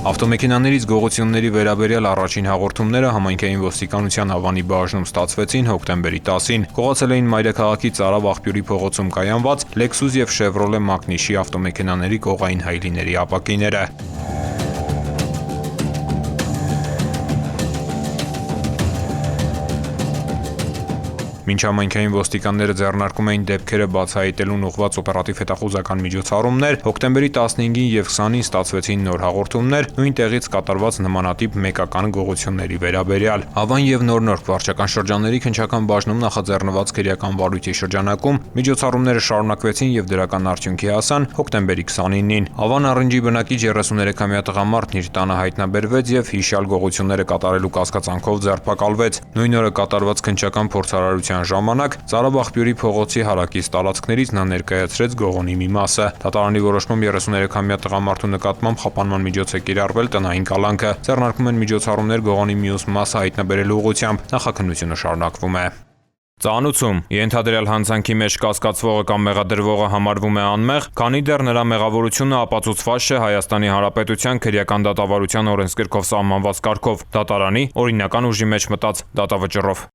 Ավտոմեքենաներից գողությունների վերաբերյալ առաջին հաղորդումները համայնքային ոստիկանության Ավանի բաժնում ստացվեցին հոկտեմբերի 10-ին։ Գողացել էին մայրաքաղաքի Ծարավ աղբյուրի փողոցում կայանված Lexus և Chevrolet մակնիշի ավտոմեքենաների կողային հայելիների ապակիները։ Մինչ համայնքային ոստիկանները ձեռնարկում էին դեպքերը բացահայտելուն ուղղված օպերատիվ հետախուզական միջոցառումներ, հոկտեմբերի 15-ին և 20-ին ստացվեցին նոր հաղորդումներ նույն տեղից կատարված նմանատիպ մեկական գողությունների վերաբերյալ։ Ավան և Նորնորք վարչական շրջանների քննչական բաժնում նախաձեռնված քրեական վարույթի շրջանակում միջոցառումները շարունակվեցին և դրական արդյունքի հասան հոկտեմբերի 29-ին։ Ավան առնջի բնակիչ 33-ամյա տղամարդն իր տանը հայտնաբերվեց և հիշյալ գողությունները կատարելու կասկածանքով ձերբակալվեց։ Նույն օրը կատարված քննչական փորձարարության ժամանակ Ծարավ աղբյուրի փողոցի հարակից տարածքներից նա ներկայացրեց գողոնի մի մասը։ Դատարանի որոշմամբ 33-ամյա տղամարդու նկատմամբ խափանման միջոց է կիրառվել տնային կալանքը։ Ձեռնարկում են միջոցառումներ գողոնի մյուս մասը հայտնաբերելու ուղղությամբ։ Նախաքննությունը շարունակվում է։ Ծանուցում ենթադրյալ հանցանքի մեջ կասկածվողը կամ մեղադրվողը համարվում է անմեղ, քանի դեռ նրա մեղավորությունը ապացուցված չէ Հայաստանի Հանրապետության քրեական դատավարության օրենսգրքով սահմանված կարգով, դատարանի օրինական ուժի մեջ մտած դատավճռով։